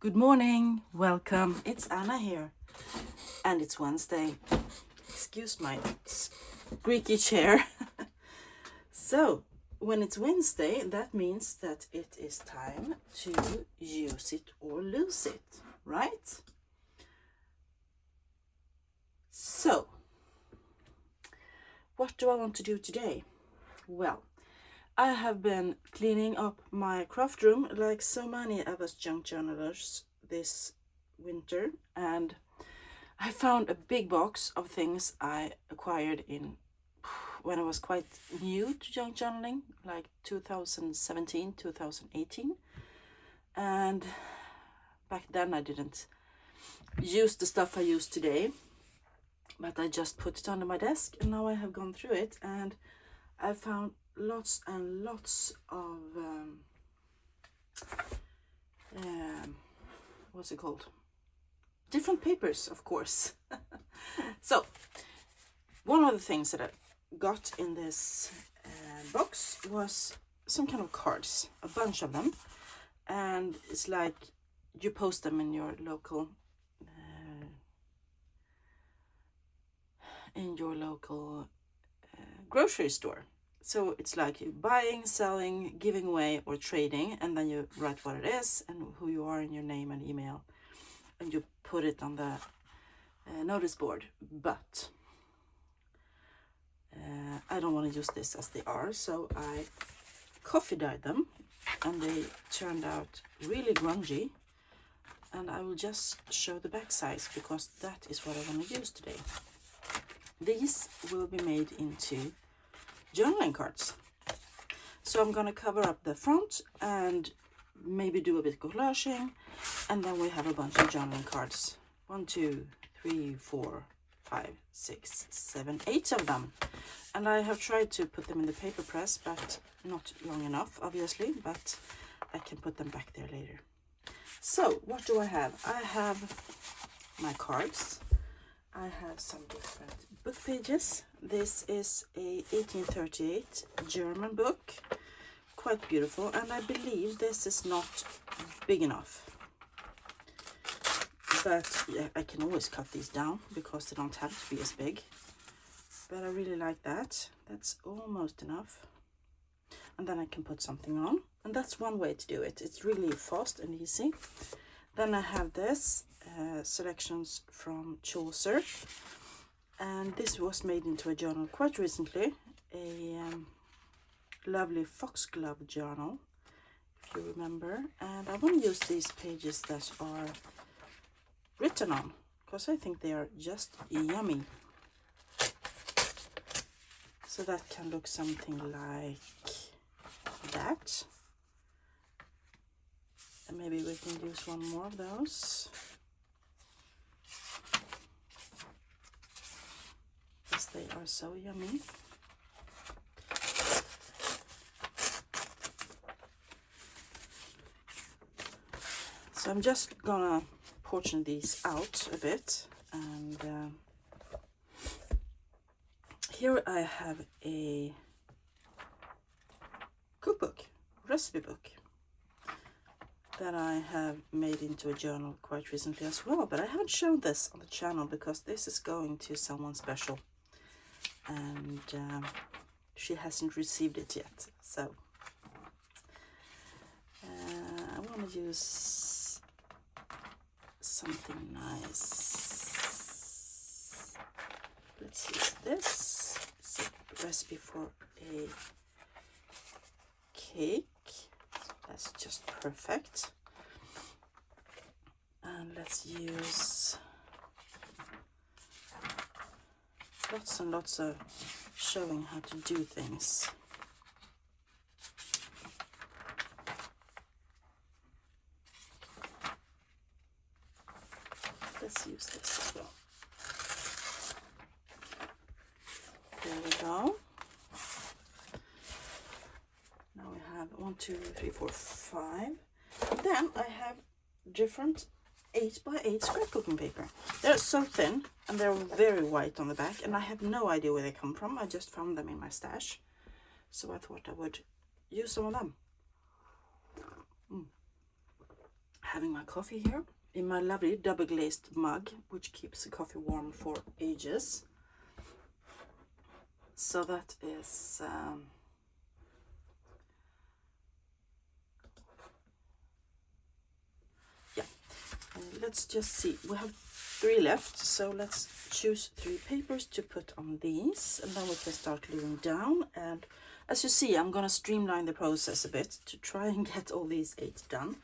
Good morning, welcome. It's Anna here, and it's Wednesday. Excuse my squeaky chair. So, when it's Wednesday, that means that it is time to use it or lose it, right? So, what do I want to do today? Well, I have been cleaning up my craft room like so many of us junk journalers this winter, and I found a big box of things I acquired in when I was quite new to junk journaling, like 2017, 2018. And back then I didn't use the stuff I use today, but I just put it under my desk, and now I have gone through it and I found lots and lots of what's it called? Different papers, of course. So, one of the things that I got in this box was some kind of cards, a bunch of them, and it's like you post them in your local grocery store. So it's like you buying, selling, giving away, or trading, and then you write what it is and who you are and your name and email, and you put it on the notice board. But I don't want to use this as they are, so I coffee dyed them, and they turned out really grungy. And I will just show the back size because that is what I want to use today. These will be made into journaling cards. So I'm gonna cover up the front and maybe do a bit of collaging, and then we have a bunch of journaling cards. 1, 2, 3, 4, 5, 6, 7, 8 of them. And I have tried to put them in the paper press, but not long enough, obviously, but I can put them back there later. So what do I have? I have my cards. I have some different book pages. This is a 1838 German book, quite beautiful, and I believe this is not big enough. But yeah, I can always cut these down because they don't have to be as big. But I really like that. That's almost enough. And then I can put something on. And that's one way to do it. It's really fast and easy. Then I have this, selections from Chaucer. And this was made into a journal quite recently. A lovely foxglove journal, if you remember. And I want to use these pages that are written on, because I think they are just yummy. So that can look something like that. And maybe we can use one more of those. Because they are so yummy. So I'm just gonna portion these out a bit, and here I have a cookbook, recipe book, that I have made into a journal quite recently as well, but I haven't shown this on the channel because this is going to someone special, and she hasn't received it yet. So I want to use something nice. Let's use this. It's a recipe for a cake. That's just perfect. And let's use lots and lots of showing how to do things. Let's use this as well. There we go. Now we have 1, 2, 3, 4, 5. Then I have different 8x8 scrapbooking paper. They're so thin and they're very white on the back, and I have no idea where they come from. I just found them in my stash, so I thought I would use some of them. having my coffee here in my lovely double glazed mug, which keeps the coffee warm for ages. So that is yeah. Let's just see, we have 3 left, so let's choose 3 papers to put on these, and then we can start gluing down. And as you see, I'm gonna streamline the process a bit to try and get all these 8 done.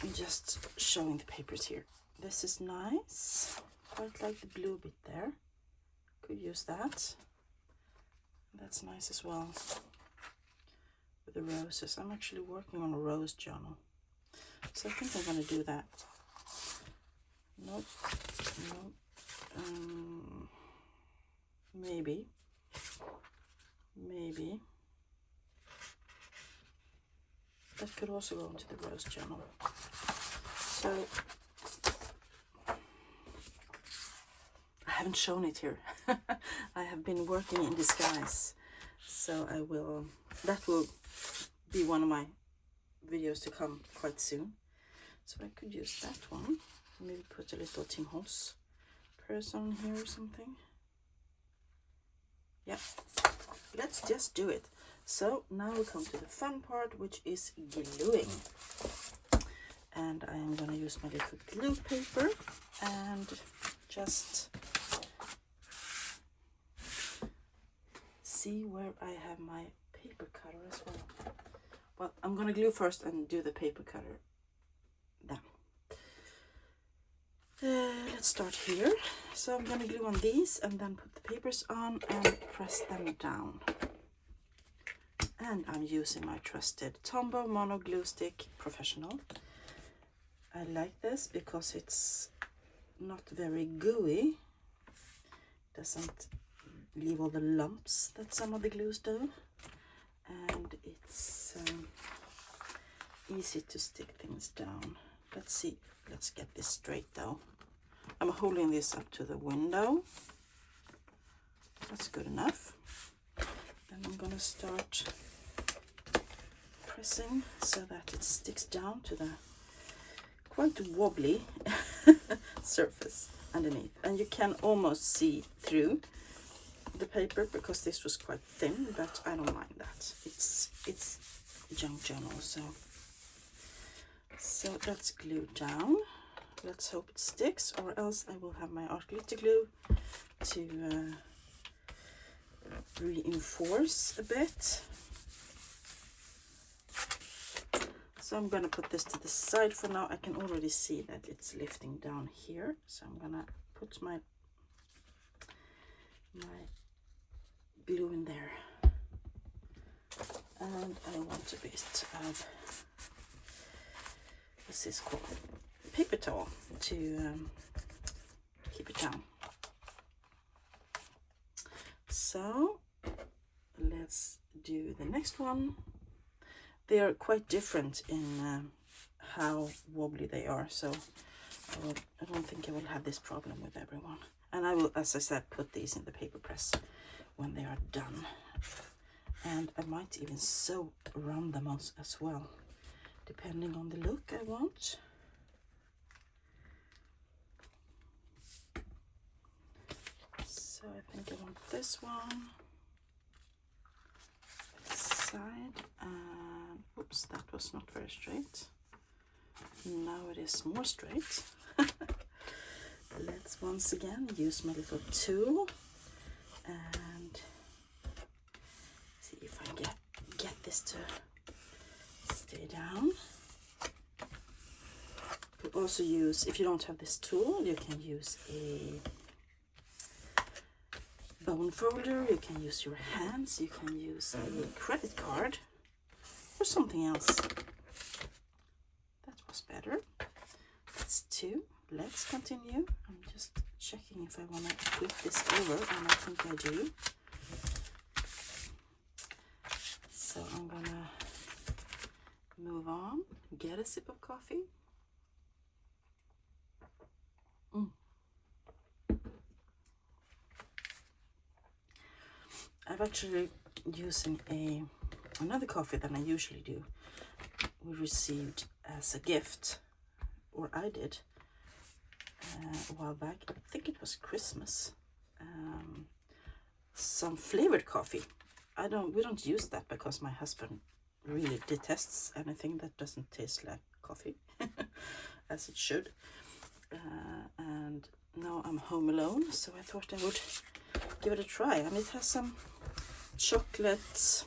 I'm just showing the papers here. This is nice, quite like the blue bit there, could use that. That's nice as well with the roses. I'm actually working on a rose journal, so I think I'm gonna do that. Nope, nope. Maybe. That could also go into the rose journal. So I haven't shown it here. I have been working in disguise, so that will be one of my videos to come quite soon. So I could use that one, maybe put a little Tim Holtz person here or something. Yeah, let's just do it. So now we come to the fun part, which is gluing. And I am going to use my little glue paper and just see where I have my paper cutter as well. Well, I'm going to glue first and do the paper cutter then. Let's start here. So I'm going to glue on these and then put the papers on and press them down. And I'm using my trusted Tombow Mono Glue Stick Professional. I like this because it's not very gooey. Doesn't leave all the lumps that some of the glues do. And it's easy to stick things down. Let's see. Let's get this straight though. I'm holding this up to the window. That's good enough. Then I'm gonna start pressing so that it sticks down to the quite wobbly surface underneath. And you can almost see through the paper because this was quite thin, but I don't mind that. It's junk journal, so let's glue down. Let's hope it sticks, or else I will have my art glitter glue to reinforce a bit. So I'm gonna put this to the side for now. I can already see that it's lifting down here, so I'm gonna put my glue in there. And I want a bit of, what's this called? Paper towel to keep it down. So let's do the next one. They are quite different in how wobbly they are, so I don't think I will have this problem with everyone. And I will, as I said, put these in the paper press when they are done. And I might even sew around them as well, depending on the look I want. So I think I want this one, this side, and oops, that was not very straight. Now it is more straight. Let's once again use my little tool and see if I get this to stay down. You could also use, if you don't have this tool, you can use a bone folder, you can use your hands, you can use a credit card or something else. That was better. That's 2. Let's continue. I'm just checking if I want to flip this over, and I think I do. So I'm gonna move on, get a sip of coffee. I'm actually using another coffee than I usually do. We received as a gift, or I did a while back. I think it was Christmas. Some flavored coffee. We don't use that because my husband really detests anything that doesn't taste like coffee, as it should. And now I'm home alone, so I thought I would give it a try. And it has some chocolate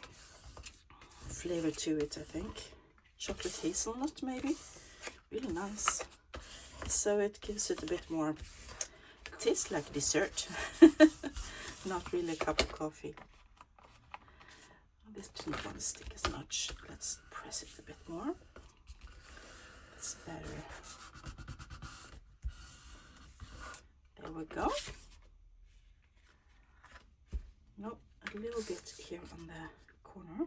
flavor to it, I think. Chocolate hazelnut, maybe. Really nice. So it gives it a bit more, it tastes like dessert. Not really a cup of coffee. This didn't want to stick as much. Let's press it a bit more. That's better. There we go. No, a little bit here on the corner.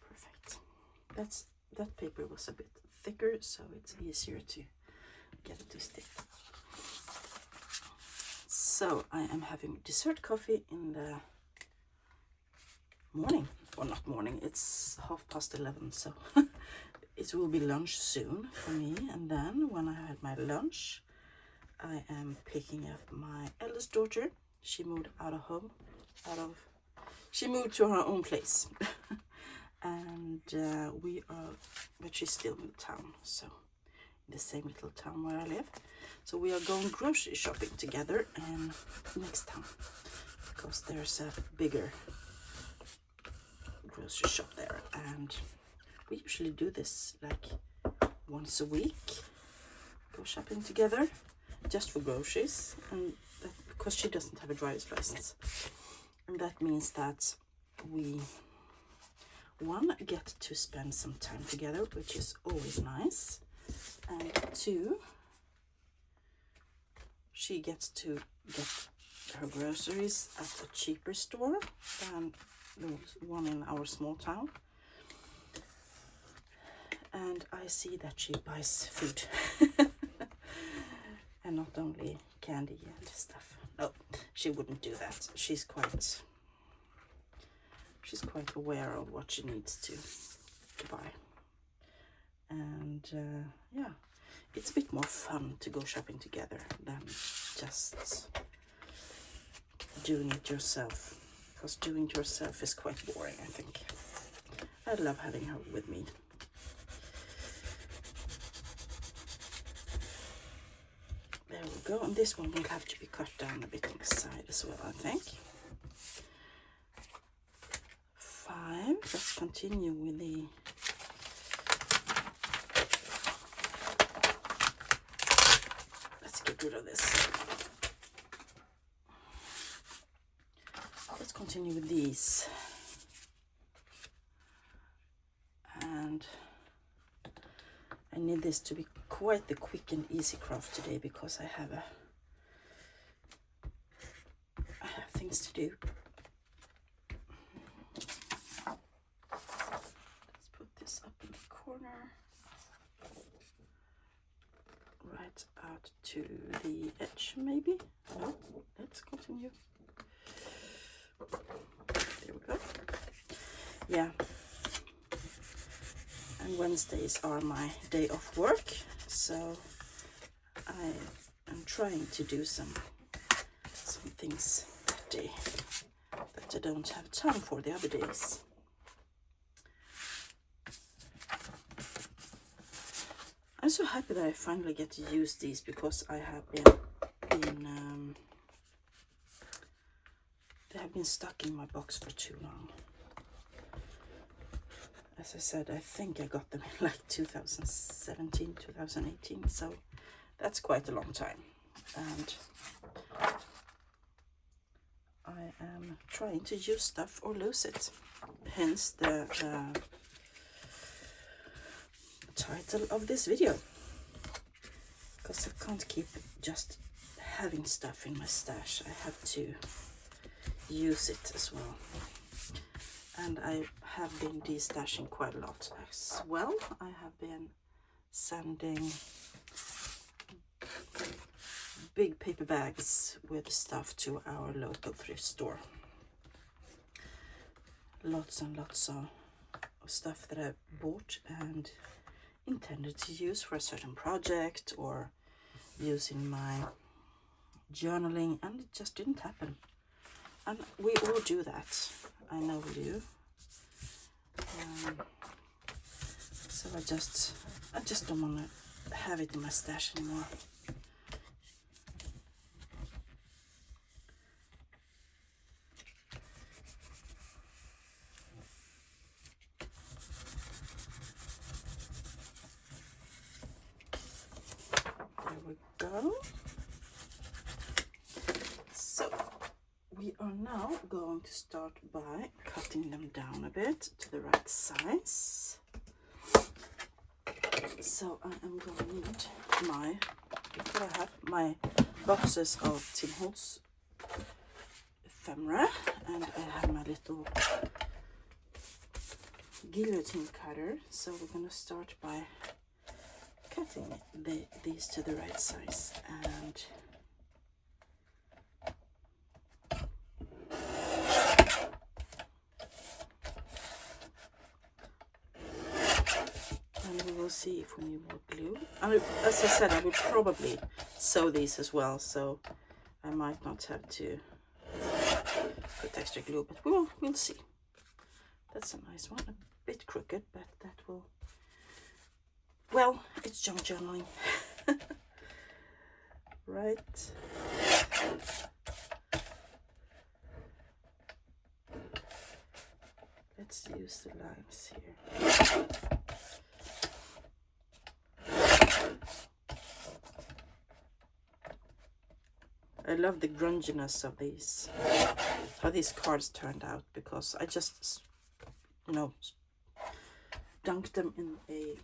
Perfect. That paper was a bit thicker, so it's easier to get it to stick. So I am having dessert coffee in the morning, or not morning, it's 11:30, so it will be lunch soon for me. And then when I had my lunch, I am picking up my eldest daughter. She moved out of home, she moved to her own place. And but she's still in town, so in the same little town where I live. So we are going grocery shopping together next time, because there's a bigger grocery shop there, and we usually do this like once a week, go shopping together just for groceries, and because she doesn't have a driver's license, and that means that we get to spend some time together, which is always nice, and 2, she gets to get her groceries at a cheaper store than the one in our small town. And I see that she buys food. And not only candy and stuff. No, she wouldn't do that. She's quite aware of what she needs to buy. And yeah, it's a bit more fun to go shopping together than just doing it yourself, because doing it yourself is quite boring, I think. I love having her with me. There we go, and this one will have to be cut down a bit on the side as well, I think. 5, let's continue with the get rid of this. Let's continue with these. And I need this to be quite the quick and easy craft today, because I have things to do. Let's put this up in the corner. Right out to the edge, maybe. No, let's continue. There we go. Yeah. And Wednesdays are my day off work, so I am trying to do some things that day that I don't have time for the other days. I'm so happy that I finally get to use these, because I have they have been stuck in my box for too long. As I said, I think I got them in like 2017, 2018, so that's quite a long time. And I am trying to use stuff or lose it. Hence the title of this video, because I can't keep just having stuff in my stash. I have to use it as well. And I have been destashing quite a lot as well. I have been sending big paper bags with stuff to our local thrift store. Lots and lots of stuff that I bought and intended to use for a certain project or use in my journaling, and it just didn't happen. And we all do that. I know we do. So I just don't want to have it in my stash anymore. There we go. So we are now going to start by cutting them down a bit to the right size. So I am going to need my boxes of Tim Holtz ephemera, and I have my little guillotine cutter. So we're going to start by cutting these to the right size, and we will see if we need more glue. As I said, I will probably sew these as well, so I might not have to put extra glue, but we'll see. That's a nice one, a bit crooked, but that will, well, it's junk journaling. Right. Let's use the lines here. I love the grunginess of these, how these cards turned out, because I just, you know, dunked them in a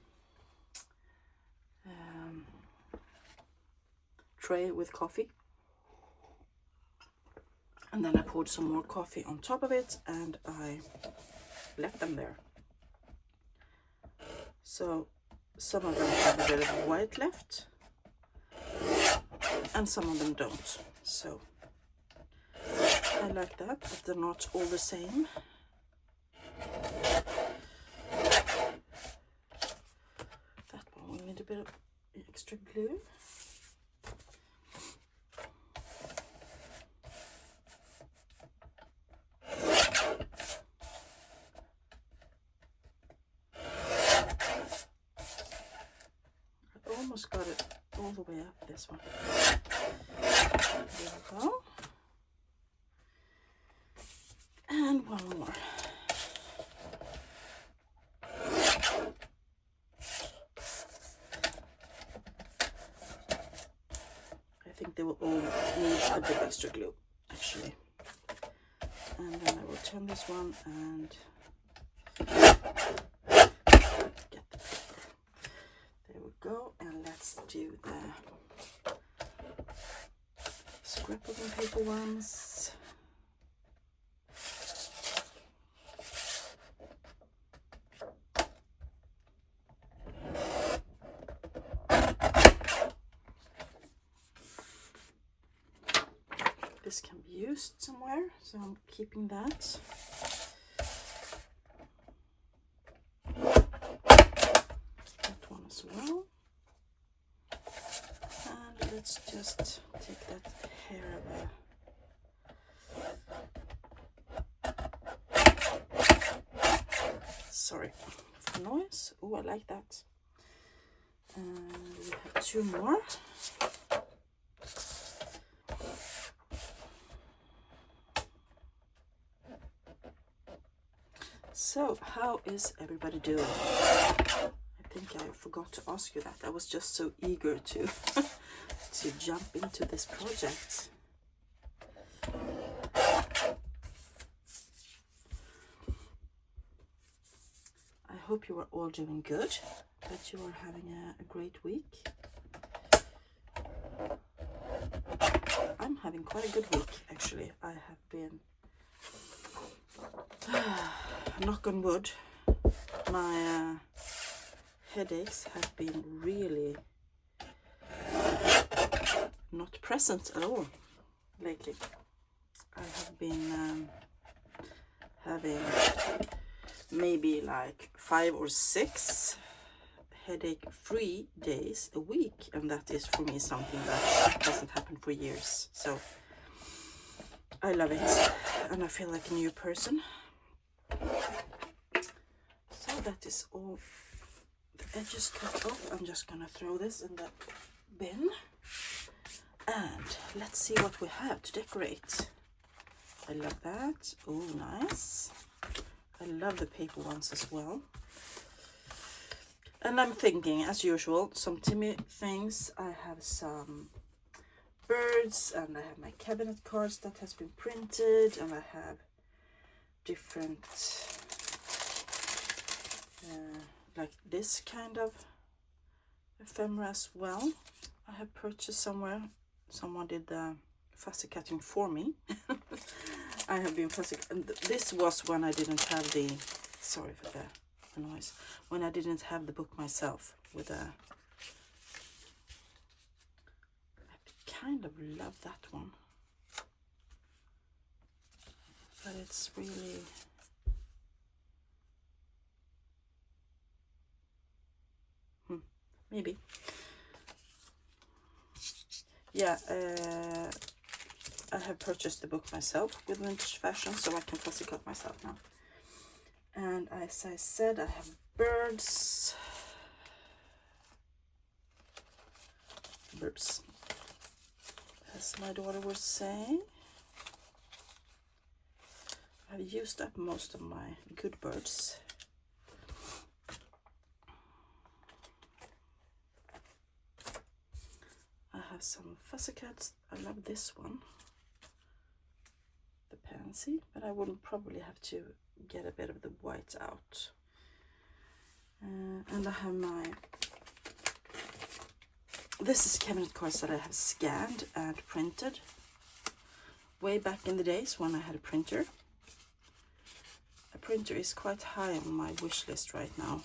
tray with coffee, and then I poured some more coffee on top of it, and I left them there. So some of them have a bit of white left, and some of them don't. So I like that, but they're not all the same. That one will need a bit of extra glue. I almost got it all the way up this one. There we go. And one more. I think they will all need a bit extra glue, actually. And then I will turn this one and get the paper. There we go. And let's do the scrapbooking paper ones. This can be used somewhere, so I'm keeping that. That one as well. And let's just take that hair away. Sorry for the noise. Oh, I like that. And we have two more. So, how is everybody doing? I think I forgot to ask you that. I was just so eager to to jump into this project. I hope you are all doing good, that you are having a great week. I'm having quite a good week, actually. I have been, knock on wood, my headaches have been really not present at all lately. I have been having maybe like 5 or 6 headache-free days a week, and that is for me something that doesn't happen for years. So I love it, and I feel like a new person. So that is all the edges cut off. I'm just gonna throw this in the bin, and let's see what we have to decorate. I love that. Oh, nice. I love the paper ones as well. And I'm thinking, as usual, some Timmy things. I have some birds, and I have my cabinet cards that has been printed, and I have different like this kind of ephemera as well. I have purchased somewhere. Someone did the fussy cutting for me. I have been fussy, and this was when I didn't have the, sorry for the noise, when I didn't have the book myself with a, I kind of love that one, but it's really, maybe, yeah, I have purchased the book myself with Vintage Fashion, so I can fussy cut myself now. And as I said, I have birds. Birds, as my daughter would say. I've used up most of my good birds. I have some fussy cuts. I love this one, the pansy, but I wouldn't probably have to get a bit of the white out. And I have my, this is cabinet cards that I have scanned and printed way back in the days when I had a printer. A printer is quite high on my wish list right now.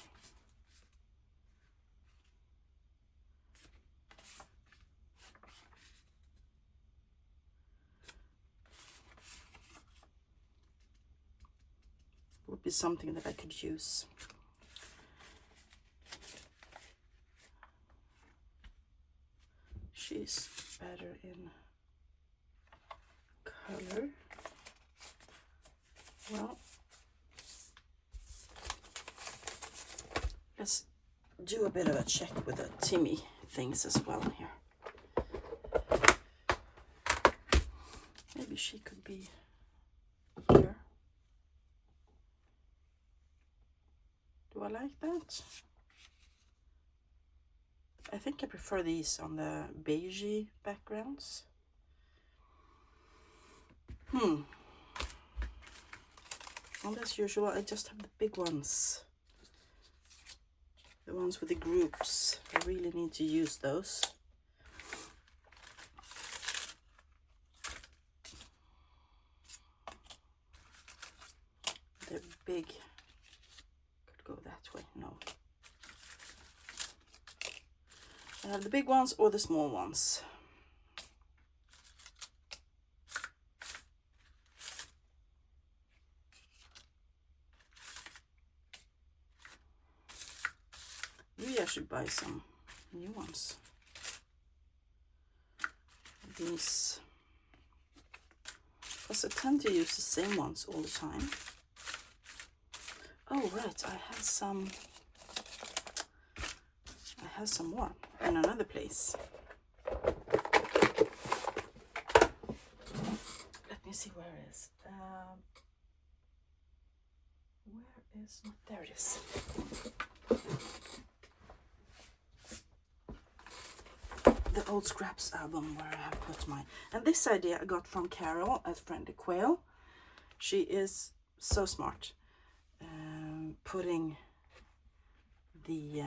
Would be something that I could use. She's better in color. Well, let's do a bit of a check with the Timmy things as well here. Maybe she could be here. Do I like that? I think I prefer these on the beigey backgrounds. And as usual, I just have the big ones. The ones with the groups. I really need to use those. They're big. Could go that way. No. I have the big ones or the small ones. Maybe I should buy some new ones. These, because I tend to use the same ones all the time. Oh right, I have some more in another place. Let me see where it is. Where is, there it is. The old scraps album where I have put my, and this idea I got from Carol at Friendly Quail. She is so smart, putting the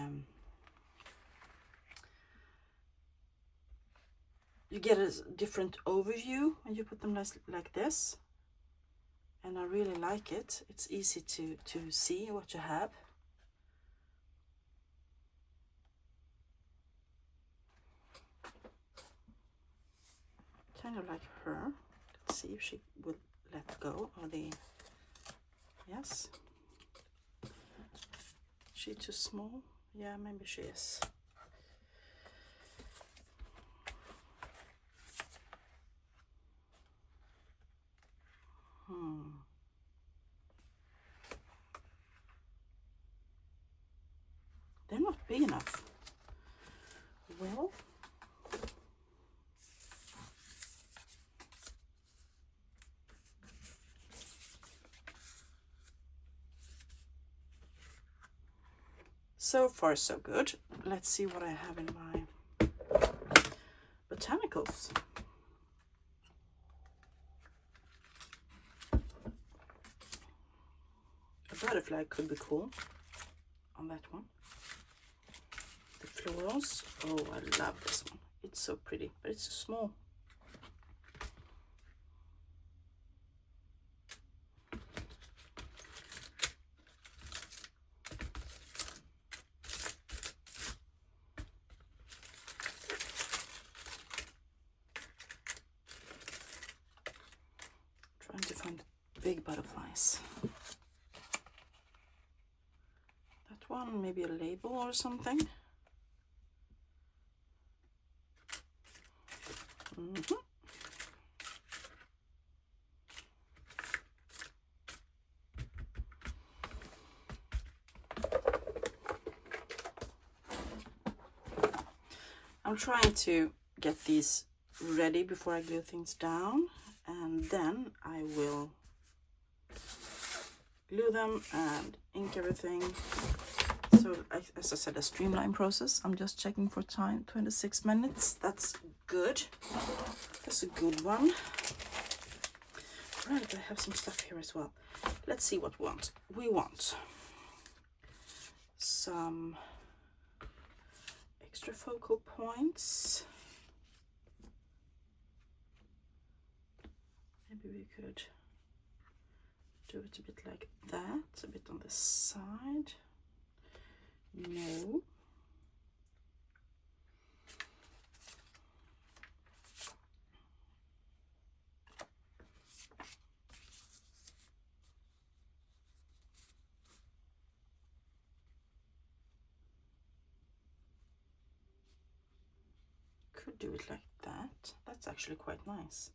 you get a different overview when you put them like this, and I really like it. It's easy to see what you have. Kind of like her. Let's see if she will let go of the, yes. she too small? Yeah, maybe she is. They're not big enough. Well, so far so good. Let's see what I have in my botanicals. A butterfly could be cool on that one. The florals, oh, I love this one. It's so pretty, but it's so small. Trying to find big butterflies. That one, maybe a label or something. I'm trying to get these ready before I glue things down, and then I will glue them and ink everything. So as I said, a streamline process. I'm just checking for time, 26 minutes. That's good. That's a good one. Right, I have some stuff here as well. Let's see what we want. We want some extra focal points. Maybe we could do it a bit like that, a bit on the side. No. Could do it like that. That's actually quite nice.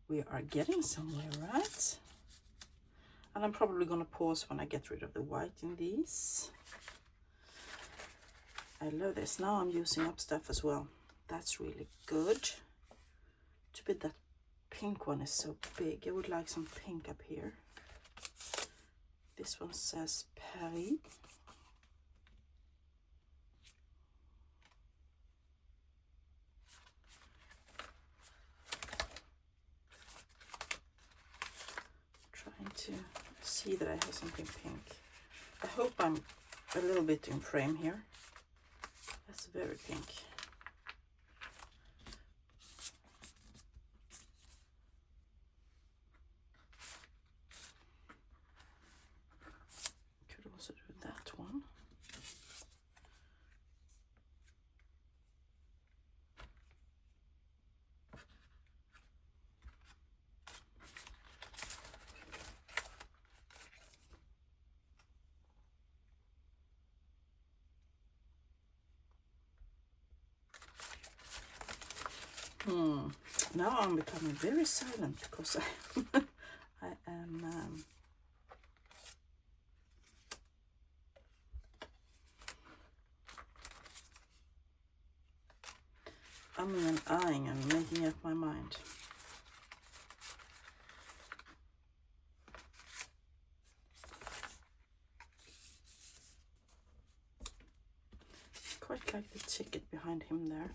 We are getting somewhere, right? And I'm probably going to pause when I get rid of the white in these. I love this. Now I'm using up stuff as well. That's really good. Too bad that pink one is so big. I would like some pink up here. This one says Paris. Trying to see that I have something pink. I hope I'm a little bit in frame here. That's very pink. Could also do that one. Now I'm becoming very silent because I am umming and ahhing and making up my mind. Quite like the ticket behind him there.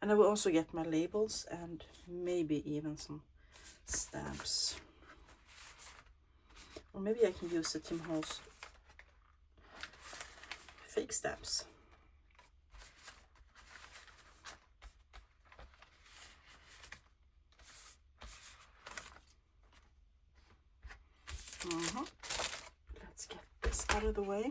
And I will also get my labels and maybe even some stamps. Or maybe I can use the Tim Holtz fake stamps. Let's get this out of the way.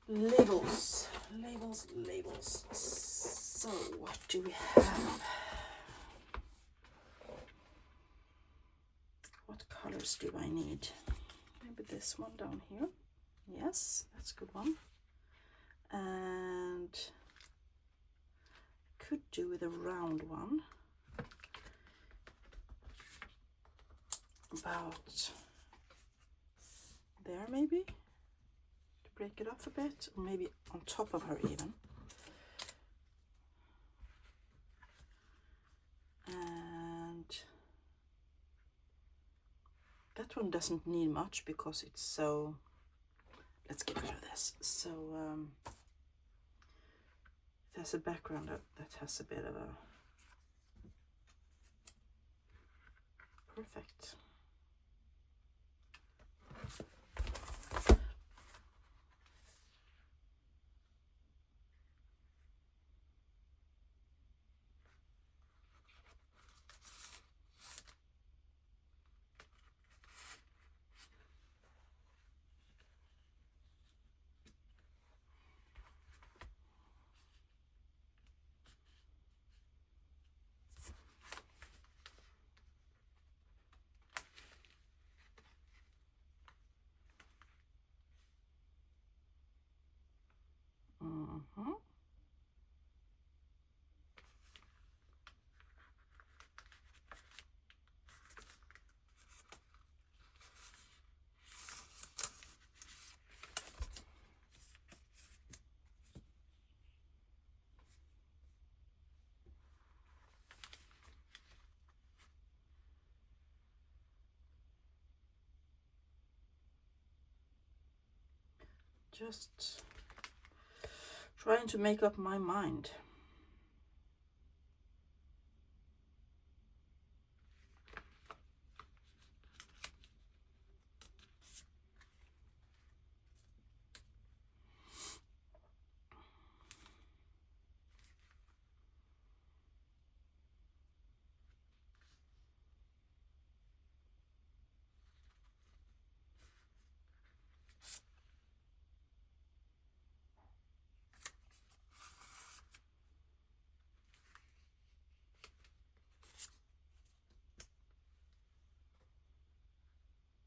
Labels, labels, labels. So what do we have? What colors do I need? Maybe this one down here. Yes, that's a good one. And could do with a round one. About there maybe, to break it up a bit, or maybe on top of her even. And that one doesn't need much because it's so, let's get rid of this. So it has a background that has a bit of a, perfect. Just trying to make up my mind.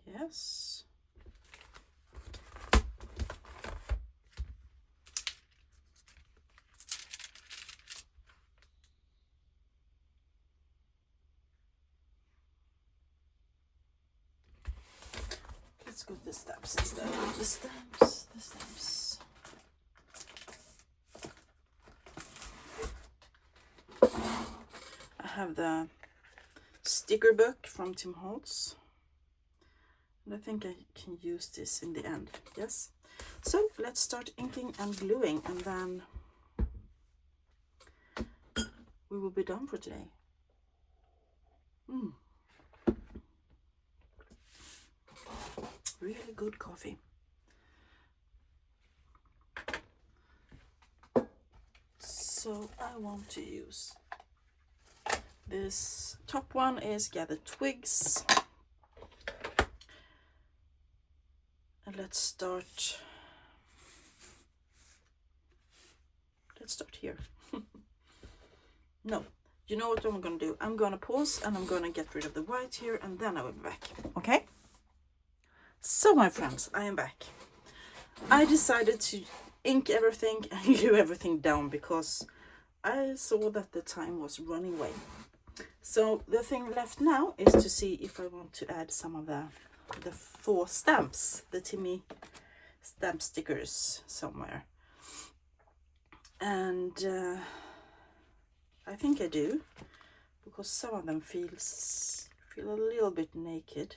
Yes. Let's go to the stamps instead. The stamps, the stamps. I have the sticker book from Tim Holtz. And I think I can use this in the end. Yes. So let's start inking and gluing, and then we will be done for today. Really good coffee. So I want to use this top one is Gather Twigs. And let's start here. No, you know what I'm gonna do? I'm gonna pause and I'm gonna get rid of the white here, and then I will be back. Okay? So my friends, I am back. I decided to ink everything and glue everything down because I saw that the time was running away. So the thing left now is to see if I want to add some of the 4 stamps, the Timmy stamp stickers somewhere. And I think I do, because some of them feel a little bit naked.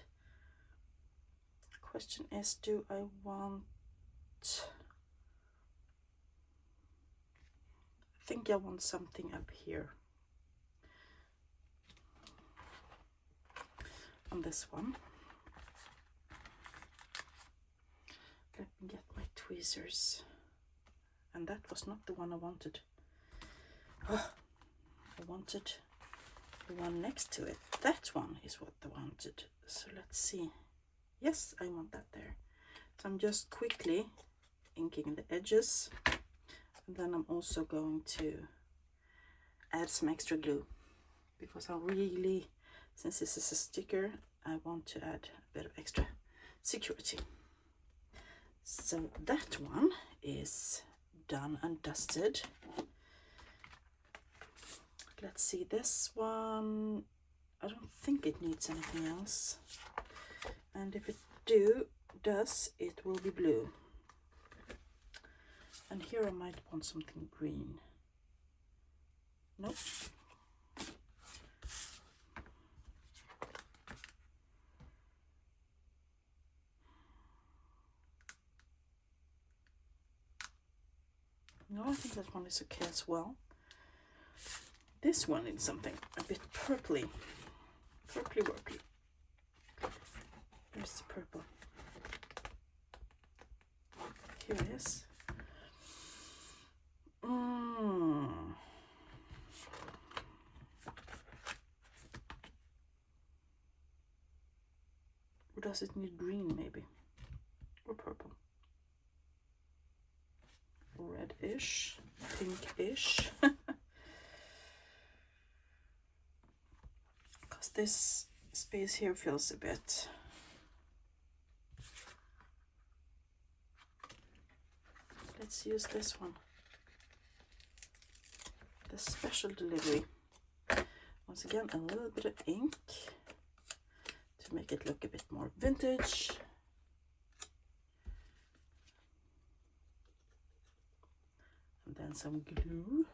The question is, do I want, I think I want something up here on this one. Let me get my tweezers. And that was not the one I wanted. Oh, I wanted the one next to it. That one is what I wanted. So let's see. Yes, I want that there. So I'm just quickly inking the edges. And then I'm also going to add some extra glue, because I really, since this is a sticker, I want to add a bit of extra security. So that one is done and dusted. Let's see, this one, I don't think it needs anything else. And if it does, it will be blue. And here I might want something green. Nope. No, I think that one is okay as well. This one needs something a bit purpley. Purpley. Where's the purple? Here it is. Or does it need green maybe? Or purple? Reddish, pinkish. Because this space here feels a bit. Let's use this one. The special delivery. Once again, a little bit of ink to make it look a bit more vintage. And then some glue.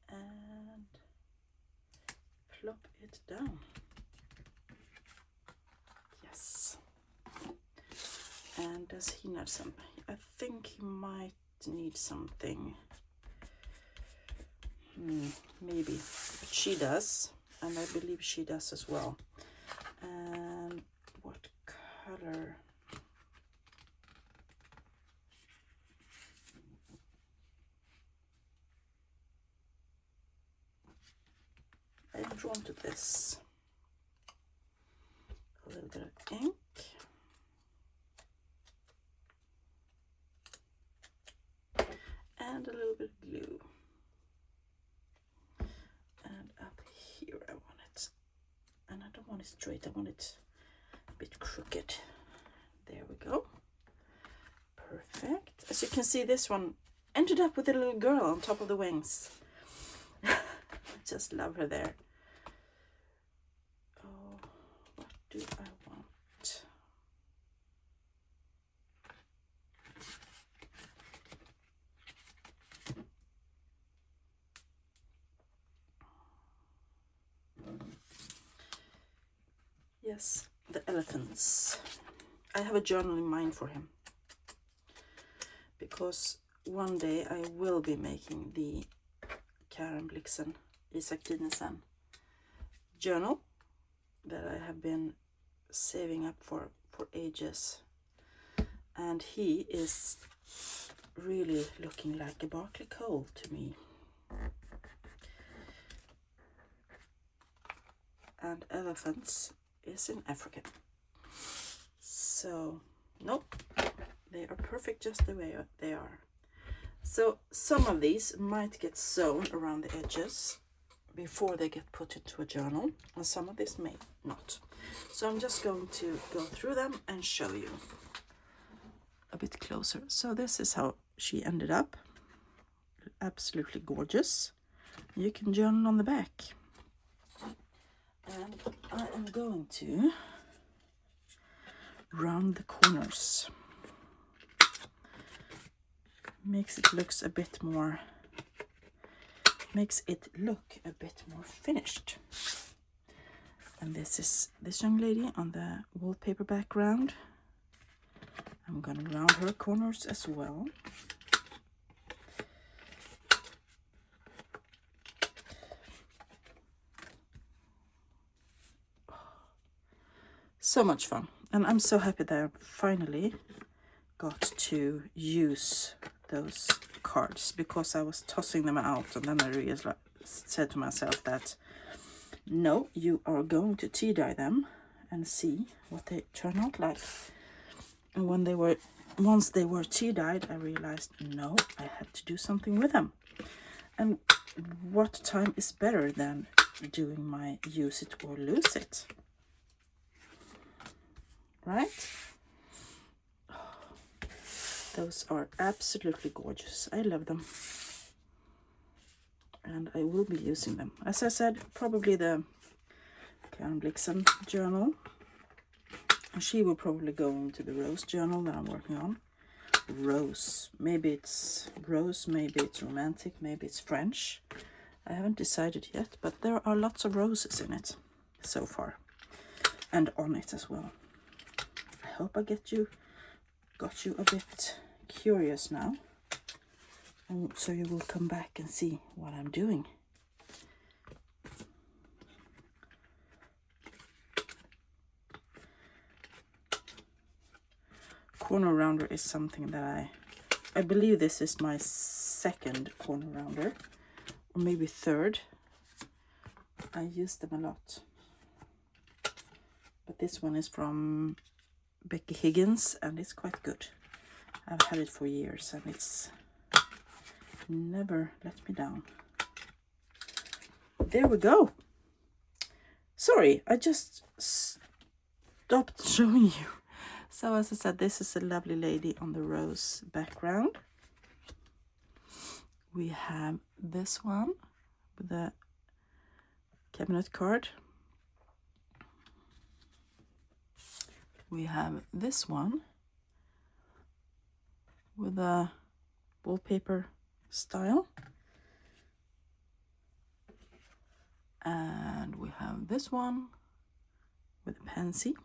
And plop it down. Yes. And does he need some? I think he might need something. Maybe. But she does. And I believe she does as well. And what color? I'm drawn to this. A little bit of ink. And a little bit of glue. And up here I want it. And I don't want it straight, I want it a bit crooked. There we go. Perfect. As you can see, this one ended up with a little girl on top of the wings. Just love her there. Oh, what do I want? Yes, the elephants. I have a journal in mind for him, because one day I will be making the Karen Blixen, Isak Dinesen journal that I have been saving up for ages. And he is really looking like a Barclay Cole to me. And elephants is in Africa. So, nope, they are perfect just the way they are. So some of these might get sewn around the edges before they get put into a journal, and some of this may not. So I'm just going to go through them and show you a bit closer. So this is how she ended up. Absolutely gorgeous. You can journal on the back. And I am going to round the corners. Makes it look a bit more finished. And this is this young lady on the wallpaper background. I'm gonna round her corners as well. So much fun, and I'm so happy that I finally got to use those cards because I was tossing them out, and then I realized, said to myself that no, you are going to tea dye them and see what they turn out like. And once they were tea dyed, I realized no, I had to do something with them. And what time is better than doing my use it or lose it, right? Those are absolutely gorgeous. I love them. And I will be using them. As I said, probably the Karen Blixen journal. And she will probably go into the rose journal that I'm working on. Rose. Maybe it's rose, maybe it's romantic, maybe it's French. I haven't decided yet, but there are lots of roses in it so far. And on it as well. I hope I got you a bit curious now, and so you will come back and see what I'm doing. Corner rounder is something that I believe this is my second corner rounder, or maybe third. I use them a lot, but this one is from Becky Higgins and it's quite good. I've had it for years and it's never let me down. There we go. Sorry, I just stopped showing you. So as I said, this is a lovely lady on the rose background. We have this one with a cabinet card. We have this one with a wallpaper style. And we have this one with a pansy.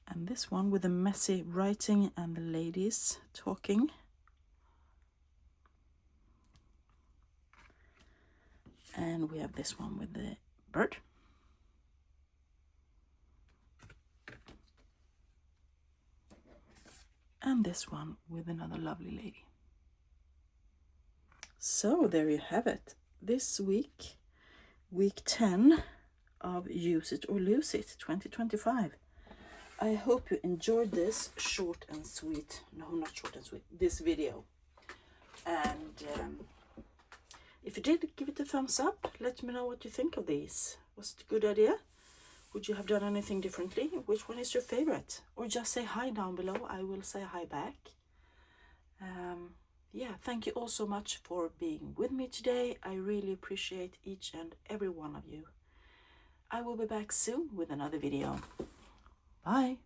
And this one with the messy writing and the ladies talking. And we have this one with the bird. And this one with another lovely lady. So there you have it. This week, week 10 of Use It or Lose It 2025. I hope you enjoyed this short and sweet, no, not short and sweet, this video. And if you did, give it a thumbs up. Let me know what you think of these. Was it a good idea? Would you have done anything differently? Which one is your favorite? Or just say hi down below. I will say hi back. Yeah, thank you all so much for being with me today. I really appreciate each and every one of you. I will be back soon with another video. Bye.